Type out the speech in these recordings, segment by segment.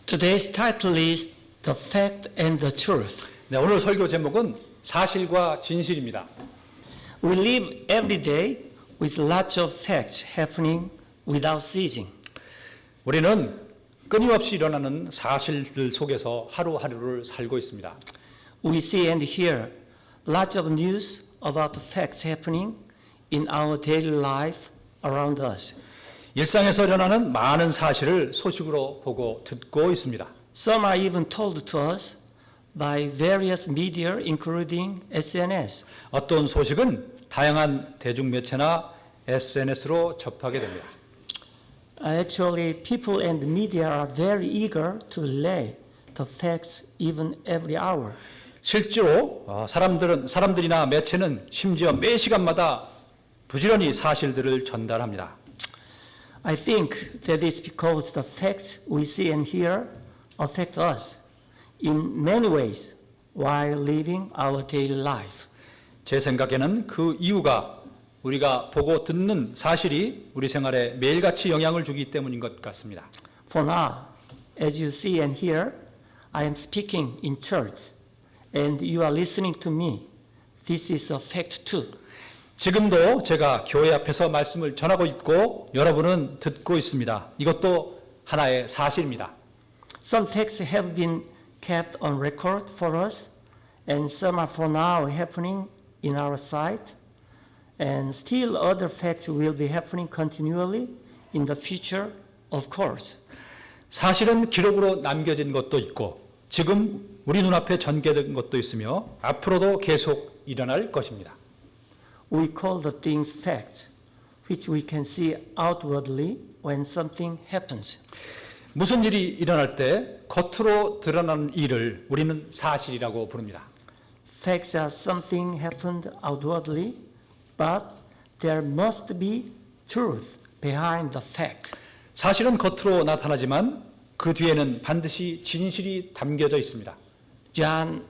Today's title is The Fact and the Truth. 네, 오늘 설교 제목은 사실과 진실입니다. We live every day with lots of facts happening without ceasing. 우리는 끊임없이 일어나는 사실들 속에서 하루하루를 살고 있습니다. We see and hear lots of news about the facts happening in our daily life around us. 일상에서 일어나는 많은 사실을 소식으로 보고 듣고 있습니다. Some are even told to us by various media, including SNS. 어떤 소식은 다양한 대중매체나 SNS로 접하게 됩니다. Actually, people and media are very eager to relay the facts even every hour. 실제로 사람들이나 매체는 심지어 매 시간마다 부지런히 사실들을 전달합니다. I think that it's because the facts we see and hear affect us in many ways while living our daily life. 제 생각에는 그 이유가 우리가 보고 듣는 사실이 우리 생활에 매일같이 영향을 주기 때문인 것 같습니다. For now, as you see and hear, I am speaking in church and you are listening to me. This is a fact too. 지금도 제가 교회 앞에서 말씀을 전하고 있고 여러분은 듣고 있습니다. 이것도 하나의 사실입니다. Some facts have been kept on record for us and some are for now happening in our sight. And still other facts will be happening continually in the future, of course. 사실은 기록으로 남겨진 것도 있고 지금 우리 눈앞에 전개된 것도 있으며 앞으로도 계속 일어날 것입니다. We call the things facts, which we can see outwardly when something happens. 무슨 일이 일어날 때 겉으로 드러나는 일을 우리는 사실이라고 부릅니다. Facts are something happened outwardly, but there must be truth behind the fact. 사실은 겉으로 나타나지만 그 뒤에는 반드시 진실이 담겨져 있습니다. John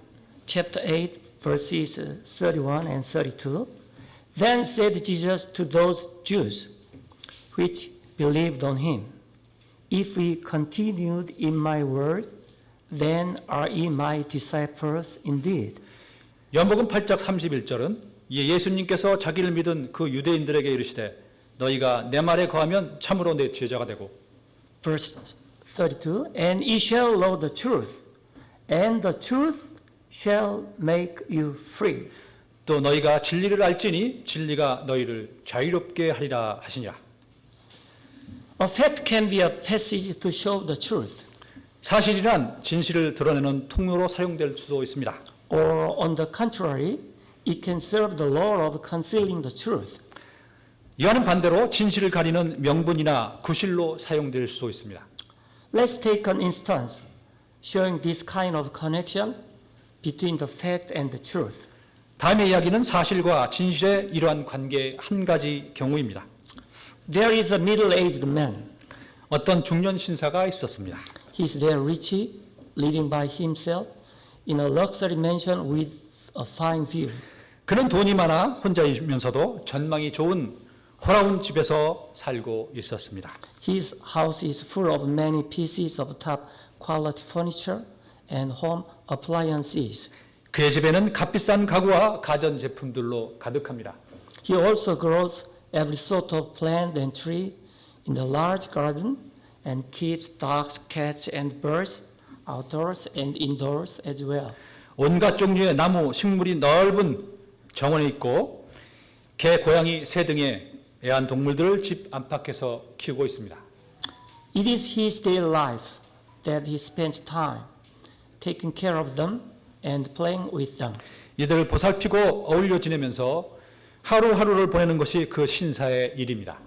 chapter 8 verses 31 and 32. Then said Jesus to those Jews which believed on him, If we continued in my word, then are ye my disciples indeed. 연복음 8장 31절은 예수님께서 자기를 믿은 그 유대인들에게 이르시되 너희가 내 말에 거하면 참으로 내 제자가 되고 Verse 32, And ye shall know the truth, and the truth shall make you free. 또 너희가 진리를 알지니 진리가 너희를 자유롭게 하리라 하시니라. A fact can be a passage to show the truth, 사실이란 진실을 드러내는 통로로 사용될 수도 있습니다. or on the contrary, it can serve the law of concealing the truth. 이와는 반대로 진실을 가리는 명분이나 구실로 사용될 수도 있습니다. Let's take an instance showing this kind of connection between the fact and the truth. 다음의 이야기는 사실과 진실의 이러한 관계의 한 가지 경우입니다. There is a middle-aged man. 어떤 중년 신사가 있었습니다. He is very rich, living by himself in a luxury mansion with a fine view. 그는 돈이 많아 혼자이면서도 전망이 좋은 호라운 집에서 살고 있었습니다. His house is full of many pieces of top quality furniture and home appliances. 그의 집에는 값비싼 가구와 가전제품들로 가득합니다. He also grows every sort of plant and tree in the large garden and keeps dogs, cats, and birds outdoors and indoors as well. 온갖 종류의 나무, 식물이 넓은 정원에 있고 개, 고양이, 새 등의 애완동물들을 집 안팎에서 키우고 있습니다. It is his daily life that he spends time taking care of them and playing with them. 이들을 보살피고 어울려 지내면서 하루하루를 보내는 것이 그 신사의 일입니다.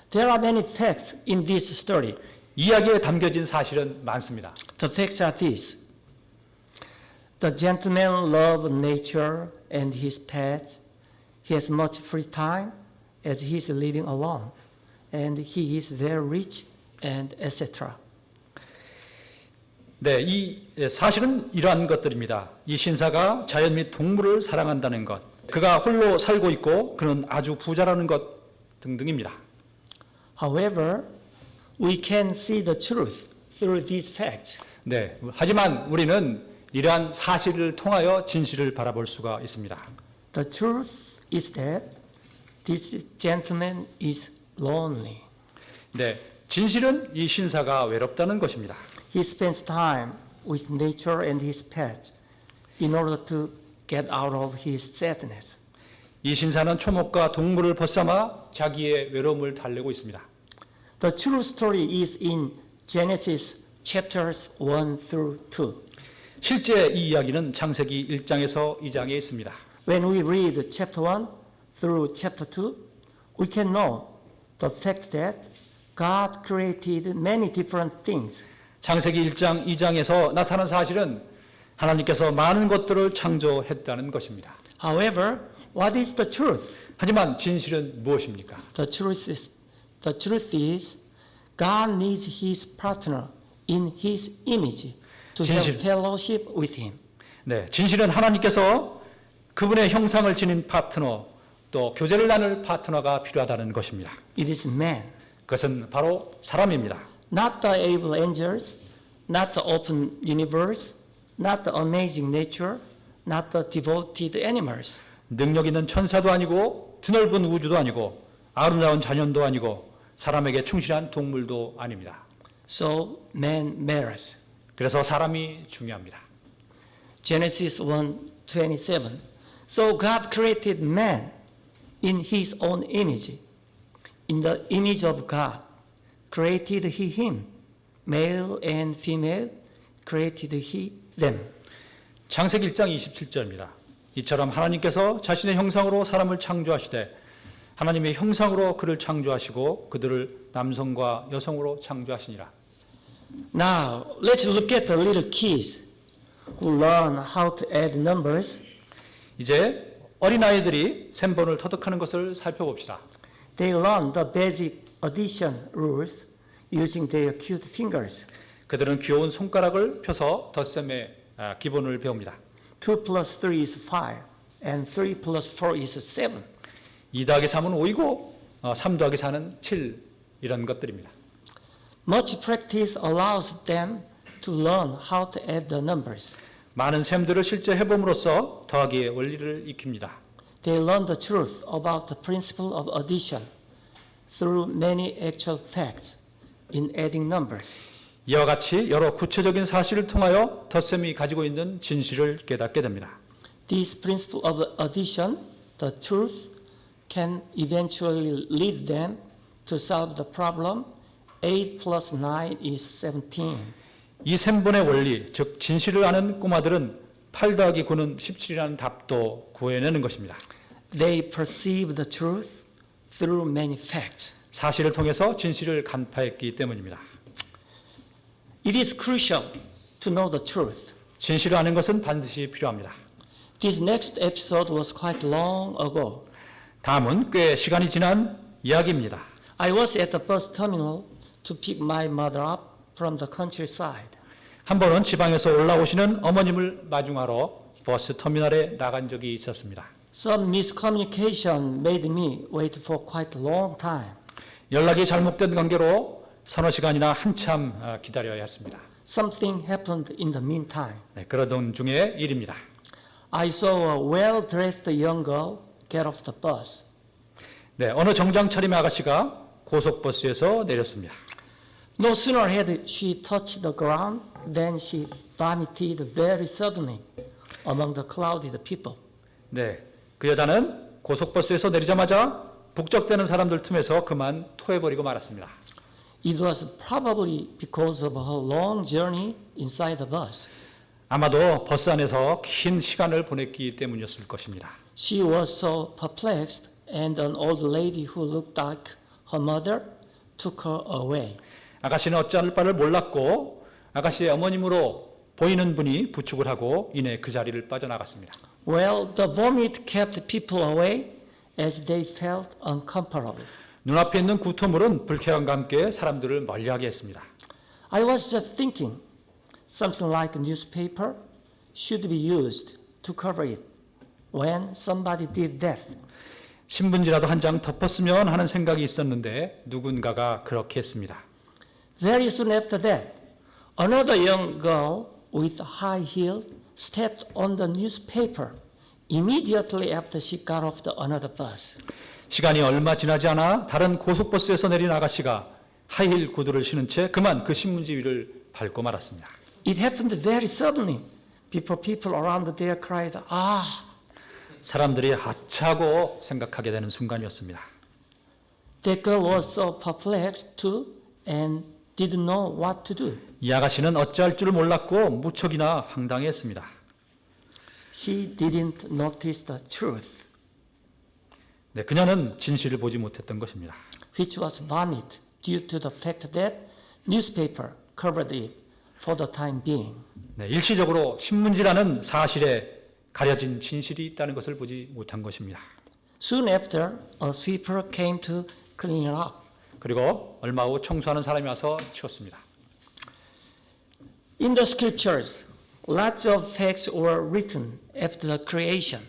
There are many facts in this story. 이야기에 담겨진 사실은 많습니다. The facts are these. The gentleman loves nature and his pets. He has much free time as he is living alone. And he is very rich and etc. 네, 이 사실은 이러한 것들입니다. 이 신사가 자연 및 동물을 사랑한다는 것, 그가 홀로 살고 있고 그는 아주 부자라는 것 등등입니다. However, we can see the truth through these facts. 네, 하지만 우리는 이러한 사실을 통하여 진실을 바라볼 수가 있습니다. The truth is that this gentleman is lonely. 네, 진실은 이 신사가 외롭다는 것입니다. He spends time with nature and his pets in order to get out of his sadness. 이 신사는 초목과 동물을 벗삼아 자기의 외로움을 달래고 있습니다. The true story is in Genesis chapters 1 through 2. 실제 이 이야기는 창세기 1장에서 2장에 있습니다. When we read chapter 1 through chapter 2, we can know the fact that God created many different things. 창세기 1장, 2장에서 나타난 사실은 하나님께서 많은 것들을 창조했다는 것입니다. However, what is the truth? 하지만 진실은 무엇입니까? The truth is God needs his partner in his image to have 진실. fellowship with him. 네, 진실은 하나님께서 그분의 형상을 지닌 파트너, 또 교제를 나눌 파트너가 필요하다는 것입니다. It is man, 그것은 바로 사람입니다. not the able angels, not the open universe, not the amazing nature, not the devoted animals. 능력 있는 천사도 아니고 드넓은 우주도 아니고 아름다운 자연도 아니고 사람에게 충실한 동물도 아닙니다. So man matters. 그래서 사람이 중요합니다. Genesis 1:27. So God created man in his own image. In the image of God created he him. Male and female created he them. 창세기 1장 27절입니다. 이처럼 하나님께서 자신의 형상으로 사람을 창조하시되 하나님의 형상으로 그를 창조하시고 그들을 남성과 여성으로 창조하시니라. Now, let's look at the little kids who learn how to add numbers. 이제 어린아이들이 셈본을 터득하는 것을 살펴봅시다. They learn the basic addition rules using their cute fingers. 그들은 귀여운 손가락을 펴서 덧셈의 기본을 배웁니다. 2 plus 3 is 5, and 3 plus 4 is 7. 2 더하기 3은 5이고 3 더하기 4는 7 이런 것들입니다. Much practice allows them to learn how to add the numbers. 많은 셈들을 실제 해봄으로써 더하기의 원리를 익힙니다. They learn the truth about the principle of addition through many actual facts in adding numbers. 이와 같이 여러 구체적인 사실을 통하여 덧셈이 가지고 있는 진실을 깨닫게 됩니다. This principle of addition, the truth, can eventually lead them to solve the problem 8 plus 9 is 17. 이 셈본의 원리, 즉 진실을 아는 꼬마들은 8 더하기 9는 17이라는 답도 구해내는 것입니다. They perceive the truth through many facts. 사실을 통해서 진실을 간파했기 때문입니다. It is crucial to know the truth. 진실을 아는 것은 반드시 필요합니다. This next episode was quite long ago. 다음은 꽤 시간이 지난 이야기입니다. I was at the bus terminal to pick my mother up from the countryside. 한 번은 지방에서 올라오시는 어머님을 마중하러 버스 터미널에 나간 적이 있었습니다. Some miscommunication made me wait for quite a long time. 연락이 잘못된 관계로 서너 시간이나 한참 기다려야 했습니다. Something happened in the meantime. 네, 그러던 중에 일입니다. I saw a well-dressed young girl get off the bus. 네, 어느 정장 차림의 아가씨가 고속버스에서 내렸습니다. No sooner had she touched the ground than she vomited very suddenly among the crowded people. 네, 그 여자는 고속버스에서 내리자마자 북적대는 사람들 틈에서 그만 토해버리고 말았습니다. It was probably because of her long journey inside the bus. 아마도 버스 안에서 긴 시간을 보냈기 때문이었을 것입니다. She was so perplexed, and an old lady who looked like her mother took her away. 아가씨는 어찌할 바를 몰랐고 아가씨의 어머님으로 보이는 분이 부축을 하고 이내 그 자리를 빠져나갔습니다. Well, the vomit kept people away as they felt uncomfortable. 눈앞에 있는 구토물은 불쾌감과 함께 사람들을 멀리하게 했습니다. I was just thinking, something like a newspaper should be used to cover it when somebody did that. 신문지라도 한 장 덮었으면 하는 생각이 있었는데 누군가가 그렇게 했습니다. Very soon after that, Another young girl with high heels stepped on the newspaper immediately after she got off the another bus. 시간이 얼마 지나지 않아 다른 고속버스에서 내린 아가씨가 하이힐 구두를 신은 채 그만 그 신문지 위를 밟고 말았습니다. It happened very suddenly. People around there cried, "Ah!" 사람들이 아차고 생각하게 되는 순간이었습니다. That girl was so perplexed too and didn't know what to do. 이 아가씨는 어찌할 줄을 몰랐고 무척이나 황당했습니다. She didn't notice the truth, 네, 그녀는 진실을 보지 못했던 것입니다. which was vomit due to the fact that newspaper covered it for the time being. 네, 일시적으로 신문지라는 사실에 가려진 진실이 있다는 것을 보지 못한 것입니다. Soon after, a sweeper came to clean it up. 그리고 얼마 후 청소하는 사람이 와서 치웠습니다. In the scriptures, lots of facts were written after the creation.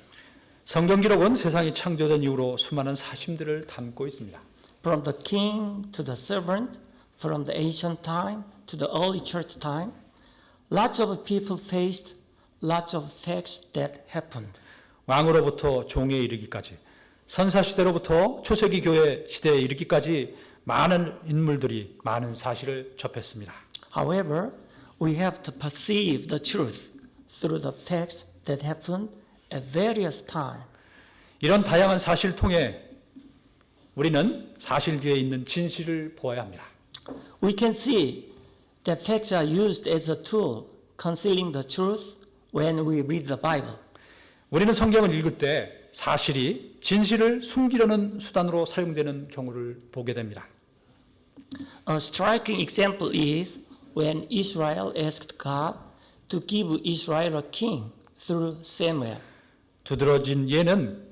성경 기록은 세상이 창조된 이후로 수많은 사심들을 담고 있습니다. From the king to the servant, from the ancient time to the early church time, lots of people faced lots of facts that happened. 왕으로부터 종에 이르기까지, 선사시대로부터 초세기 교회 시대에 이르기까지 많은 인물들이 많은 사실을 접했습니다. However, we have to perceive the truth through the facts that happened at various times. 이런 다양한 사실을 통해 우리는 사실 뒤에 있는 진실을 보아야 합니다. We can see that facts are used as a tool concealing the truth when we read the Bible. 우리는 성경을 읽을 때 사실이 진실을 숨기려는 수단으로 사용되는 경우를 보게 됩니다. A striking example is when Israel asked God to give Israel a king through Samuel. 두드러진 예는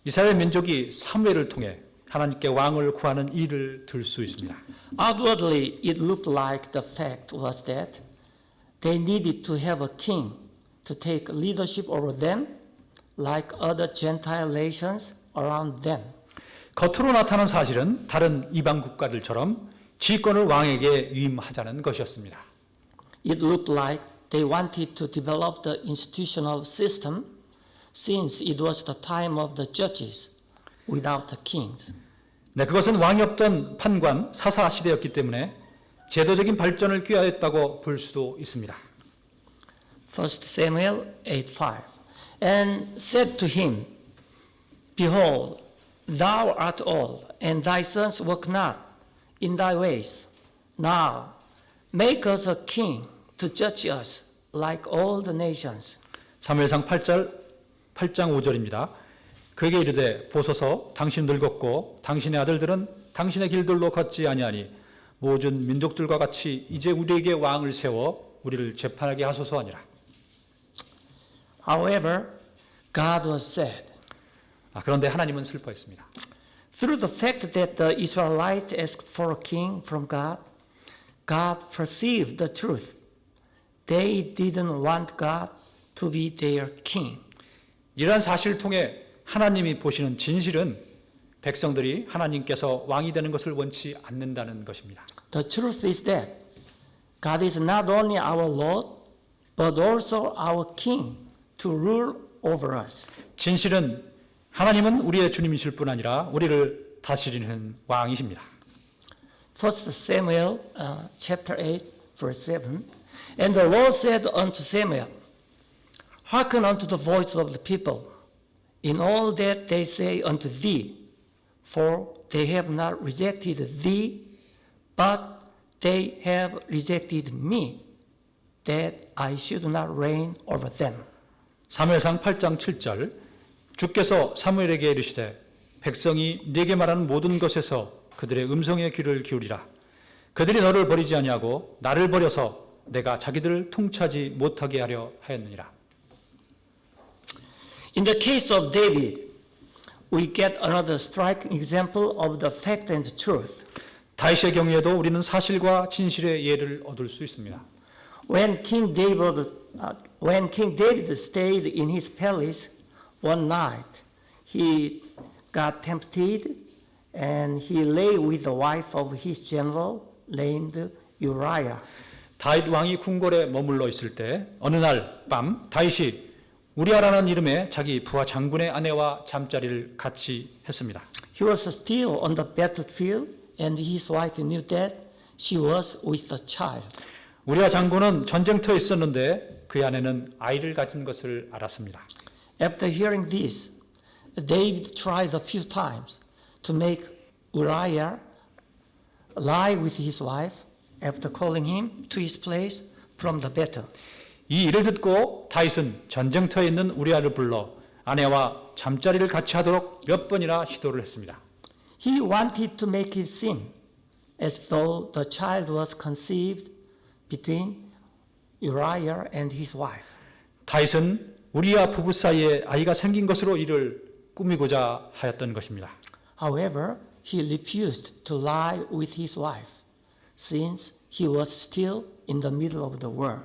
이스라엘 민족이 사무엘을 통해 하나님께 왕을 구하는 일을 들 수 있습니다. Outwardly, it looked like the fact was that they needed to have a king to take leadership over them, like other Gentile nations around them. 겉으로 나타난 사실은 다른 이방 국가들처럼 지휘권을 왕에게 위임하자는 것이었습니다. It looked like they wanted to develop the institutional system since it was the time of the judges without the kings. 네, 그것은 왕이 없던 판관 사사 시대였기 때문에 제도적인 발전을 꾀하였다고 볼 수도 있습니다. 1 Samuel 8:5 And said to him, Behold, thou art old, and thy sons walk not in thy ways. Now make us a king to judge us like all the nations. 사무엘상 8장 5절입니다. 그에게 이르되 보소서 당신 늙었고 당신의 아들들은 당신의 길들로 걷지 아니하니 모든 민족들과 같이 이제 우리에게 왕을 세워 우리를 재판하게 하소서 하니라. However, God was sad. 그런데 하나님은 슬퍼했습니다. Through the fact that the Israelites asked for a king from God, God perceived the truth. They didn't want God to be their king. 이러한 사실을 통해 하나님이 보시는 진실은 백성들이 하나님께서 왕이 되는 것을 원치 않는다는 것입니다. The truth is that God is not only our Lord, but also our king to rule over us. 진실은 하나님은 우리의 주님이실 뿐 아니라 우리를 다스리는 왕이십니다. 1 Samuel chapter 8 verse 7 And the Lord said unto Samuel, Hearken unto the voice of the people in all that they say unto thee, for they have not rejected thee, but they have rejected me, that I should not reign over them. 사무엘상 8장 7절 주께서 사무엘에게 이르시되 백성이 네게 말하는 모든 것에서 그들의 음성에 귀를 기울이라. 그들이 너를 버리지 아니하고 나를 버려서 내가 자기들을 통치하지 못하게 하려 하였느니라. In the case of David, we get another striking example of the fact and truth. 다윗의 경우에도 우리는 사실과 진실의 예를 얻을 수 있습니다. When King David stayed in his palace one night, he got tempted and he lay with the wife of his general named Uriah. 다윗 왕이 궁궐에 머물러 있을 때 어느 날 밤 다윗이 우리아라는 이름의 자기 부하 장군의 아내와 잠자리를 같이 했습니다. He was still on the battlefield, and his wife knew that she was with a child. 우리아 장군은 전쟁터에 있었는데 그의 아내는 아이를 가진 것을 알았습니다. After hearing this, David tried a few times to make Uriah lie with his wife after calling him to his place from the battle. 이 일을 듣고 다윗은 전쟁터에 있는 우리아를 불러 아내와 잠자리를 같이 하도록 몇 번이나 시도를 했습니다. He wanted to make it seem as though the child was conceived between Uriah and his wife. 다윗은 우리아 부부 사이에 아이가 생긴 것으로 이를 꾸미고자 하였던 것입니다. However, he refused to lie with his wife, since he was still in the middle of the war.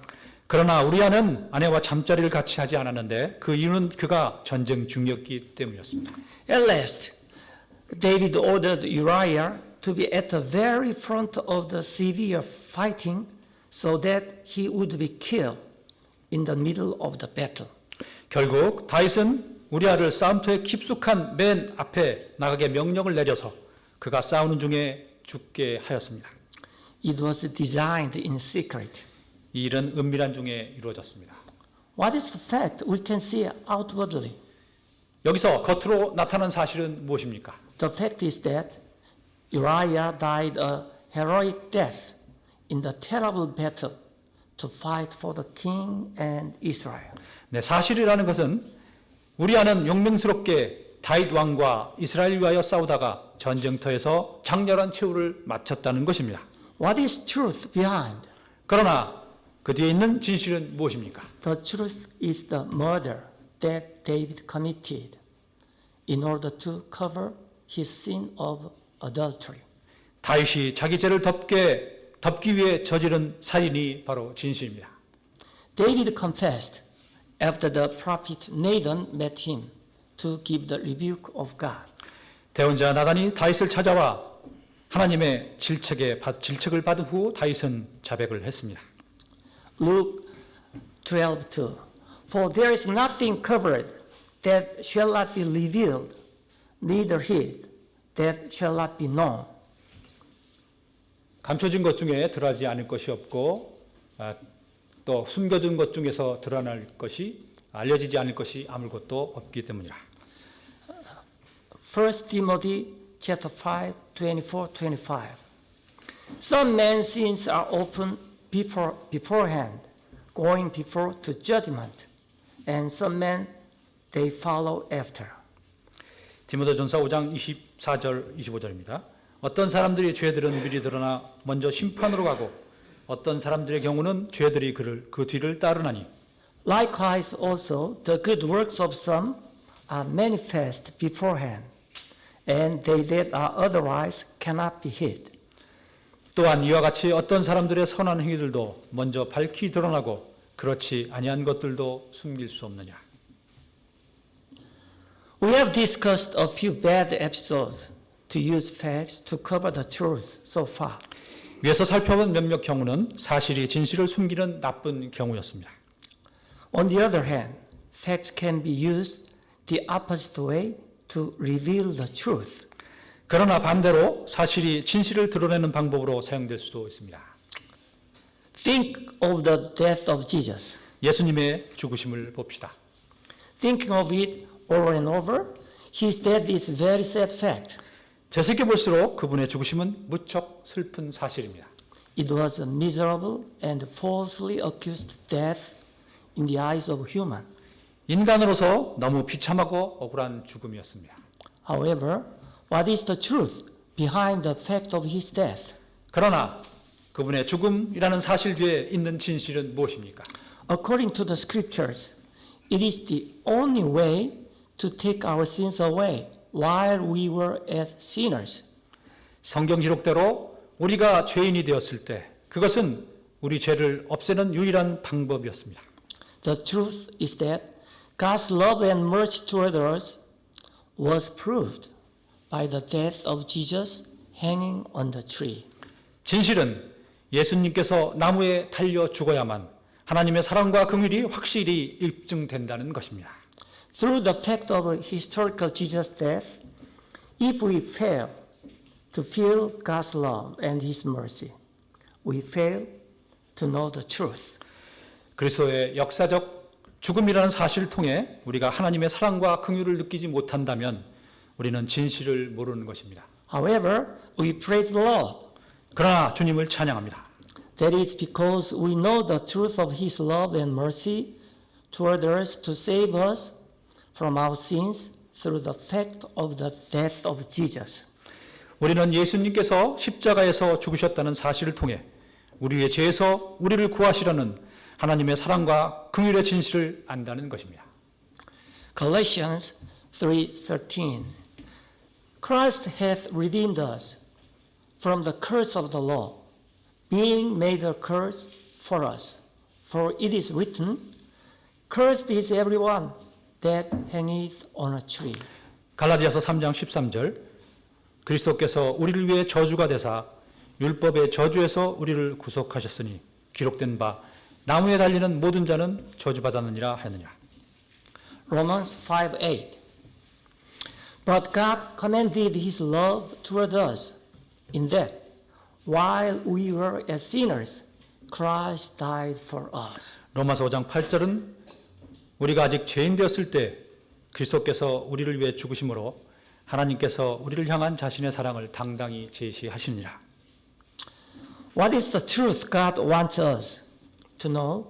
그러나 우리아는 아내와 잠자리를 같이 하지 않았는데 그 이유는 그가 전쟁 중이었기 때문이었습니다. At last, David ordered Uriah to be at the very front of the severe fighting so that he would be killed in the middle of the battle. 결국 다윗은 우리아를 싸움터에 깊숙한 맨 앞에 나가게 명령을 내려서 그가 싸우는 중에 죽게 하였습니다. It was designed in secret. 이 일은 은밀한 중에 이루어졌습니다. What is the fact we can see outwardly? 여기서 겉으로 나타난 사실은 무엇입니까? The fact is that Uriah died a heroic death in the terrible battle to fight for the king and Israel. 네, 사실이라는 것은 우리아는 용맹스럽게 다윗 왕과 이스라엘 위하여 싸우다가 전쟁터에서 장렬한 최후를 마쳤다는 것입니다. What is truth behind? 그러나 그 뒤에 있는 진실은 무엇입니까? The truth is the murder that David committed in order to cover his sin of adultery. 다윗이 자기 죄를 덮기 위해 저지른 살인이 바로 진실입니다. David confessed after the prophet Nathan met him to give the rebuke of God. 대언자 나단이 다윗을 찾아와 하나님의 질책을 받은 후 다윗은 자백을 했습니다. Luke 12:2. For there is nothing covered that shall not be revealed, neither hid that shall not be known. 감춰진 것 중에 드러나지 않을 것이 없고 또 숨겨둔 것 중에서 드러날 것이 알려지지 않을 것이 아무것도 없기 때문이라. 1 Timothy chapter 5, 24, 25. Some men's sins are open beforehand, going before to judgment, and some men they follow after. 디모데전서 5장 24절 25절입니다. 어떤 사람들의 죄들은 미리 드러나 먼저 심판으로 가고 어떤 사람들의 경우는 죄들이 그 뒤를 따르나니 Likewise also the good works of some are manifest beforehand, and they that are otherwise cannot be hid. 또한 이와 같이 어떤 사람들의 선한 행위들도 먼저 밝히 드러나고 그렇지 아니한 것들도 숨길 수 없느냐. We have discussed a few bad episodes to use facts to cover the truth so far. 위에서 살펴본 몇몇 경우는 사실이 진실을 숨기는 나쁜 경우였습니다. On the other hand, facts can be used the opposite way to reveal the truth. 그러나 반대로 사실이 진실을 드러내는 방법으로 사용될 수도 있습니다. Think of the death of Jesus. 예수님의 죽으심을 봅시다. Thinking of it over and over, his death is very sad fact. 되새겨볼수록 그분의 죽으심은 무척 슬픈 사실입니다. It was a miserable and falsely accused death in the eyes of human. 인간으로서 너무 비참하고 억울한 죽음이었습니다. However, what is the truth behind the fact of his death? 그러나 그분의 죽음이라는 사실 뒤에 있는 진실은 무엇입니까? According to the scriptures, it is the only way to take our sins away while we were as sinners. 성경 기록대로 우리가 죄인이 되었을 때 그것은 우리 죄를 없애는 유일한 방법이었습니다. The truth is that God's love and mercy toward us was proved by the death of Jesus hanging on the tree. 진실은 예수님께서 나무에 달려 죽어야만 하나님의 사랑과 긍휼이 확실히 입증된다는 것입니다. Through the fact of historical Jesus' death, if we fail to feel God's love and His mercy, we fail to know the truth. 그리스도의 역사적 죽음이라는 사실을 통해 우리가 하나님의 사랑과 긍휼을 느끼지 못한다면 우리는 진실을 모르는 것입니다. However, we praise the Lord. 그러나 주님을 찬양합니다. That is because we know the truth of His love and mercy toward us to save us from our sins through the fact of the death of Jesus. 우리는 예수님께서 십자가에서 죽으셨다는 사실을 통해 우리의 죄에서 우리를 구하시려는 하나님의 사랑과 긍휼의 진실을 안다는 것입니다. Colossians 3:13 Christ hath redeemed us from the curse of the law, being made a curse for us. For it is written, Cursed is everyone that hangeth on a tree. 갈라디아서 3장 13절 그리스도께서 우리를 위해 저주가 되사 율법의 저주에서 우리를 구속하셨으니 기록된 바 나무에 달리는 모든 자는 저주받았느니라 하느니라. Romans 5:8 But God commended His love toward us in that while we were as sinners, Christ died for us. 로마서 5장 8절은 우리가 아직 죄인 되었을 때 그리스도께서 우리를 위해 죽으심으로 하나님께서 우리를 향한 자신의 사랑을 당당히 제시하시니라. What is the truth God wants us to know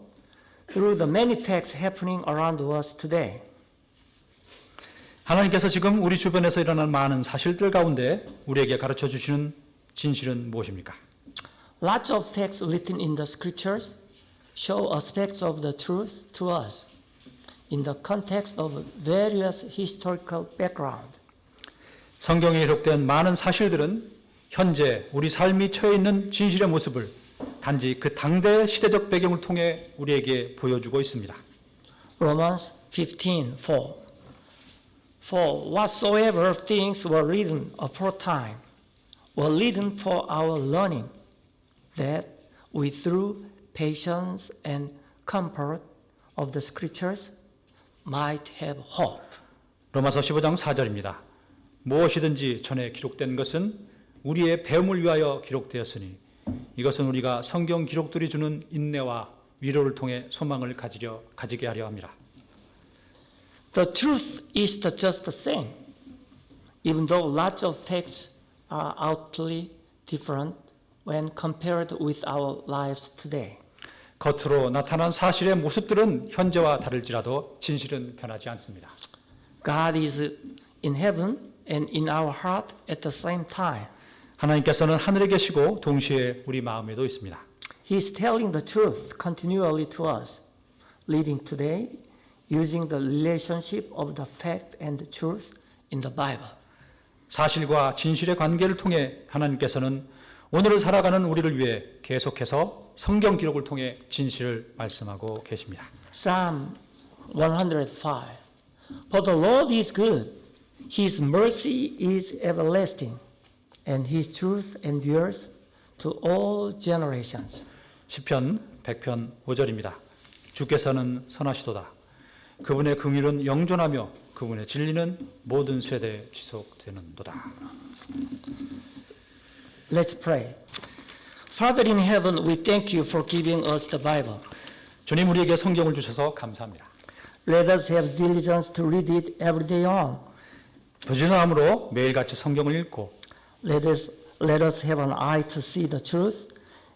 through the many facts happening around us today? 하나님께서 지금 우리 주변에서 일어나는 많은 사실들 가운데 우리에게 가르쳐 주시는 진실은 무엇입니까? Lots of facts written in the scriptures show aspects of the truth to us in the context of various historical background. 성경에 기록된 많은 사실들은 현재 우리 삶이 처해 있는 진실의 모습을 단지 그 당대 시대적 배경을 통해 우리에게 보여주고 있습니다. Romans 15:4 For whatsoever things were written aforetime were written for our learning, that we through patience and comfort of the scriptures might have hope. 로마서 15장 4절입니다. 무엇이든지 전에 기록된 것은 우리의 배움을 위하여 기록되었으니 이것은 우리가 성경 기록들이 주는 인내와 위로를 통해 소망을 가지게 하려 합니다. The truth is just the same, even though lots of facts are outwardly different when compared with our lives today. 겉으로 나타난 사실의 모습들은 현재와 다를지라도 진실은 변하지 않습니다. God is in heaven and in our heart at the same time. 하나님께서는 하늘에 계시고 동시에 우리 마음에도 있습니다. He is telling the truth continually to us, living today using the relationship of the fact and the truth in the Bible. 사실과 진실의 관계를 통해 하나님께서는 오늘을 살아가는 우리를 위해 계속해서 성경 기록을 통해 진실을 말씀하고 계십니다. Psalm 105 For the Lord is good, His mercy is everlasting, and His truth endures to all generations. 시편 100편 5절입니다. 주께서는 선하시도다. 그분의 긍휼은 영존하며 그분의 진리는 모든 세대에 지속되는도다. Let's pray. Father in heaven, we thank you for giving us the Bible. 주님 우리에게 성경을 주셔서 감사합니다. Let us have diligence to read it every day on. 부지런함으로 매일같이 성경을 읽고 Let us have an eye to see the truth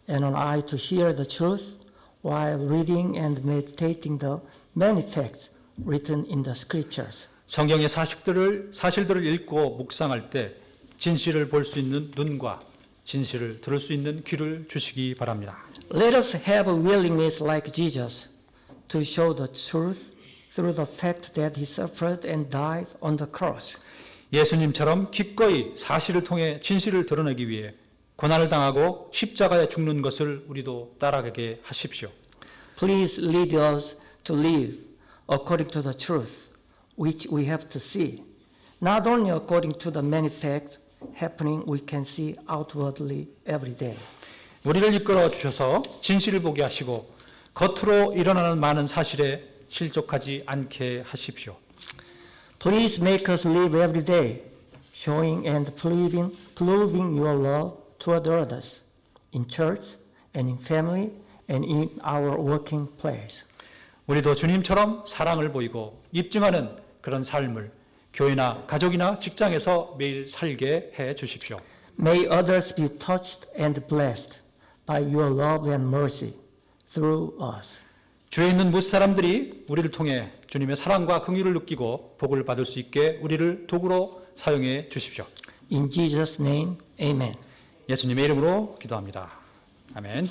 and an eye to hear the truth while reading and meditating the many facts written in the scriptures. 성경의 사실들을 읽고 묵상할 때 진실을 볼 수 있는 눈과 진실을 들을 수 있는 귀를 주시기 바랍니다. Let us have a willingness like Jesus to show the truth through the fact that He suffered and died on the cross. 예수님처럼 기꺼이 사실을 통해 진실을 드러내기 위해 고난을 당하고 십자가에 죽는 것을 우리도 따라가게 하십시오. Please lead us to live according to the truth which we have to see, not only according to the many facts happening we can see outwardly every day. 우리를 이끌어 주셔서 진실을 보게 하시고 겉으로 일어나는 많은 사실에 실족하지 않게 하십시오. Please make us live every day, showing and proving your love toward others, in church and in family and in our working place. 우리도 주님처럼 사랑을 보이고 입증하는 그런 삶을 교회나 가족이나 직장에서 매일 살게 해 주십시오. May others be touched and blessed by your love and mercy through us. 주에 있는 무수 사람들이 우리를 통해 주님의 사랑과 긍휼을 느끼고 복을 받을 수 있게 우리를 도구로 사용해 주십시오. In Jesus' name, amen. 예수님의 이름으로 기도합니다. 아멘.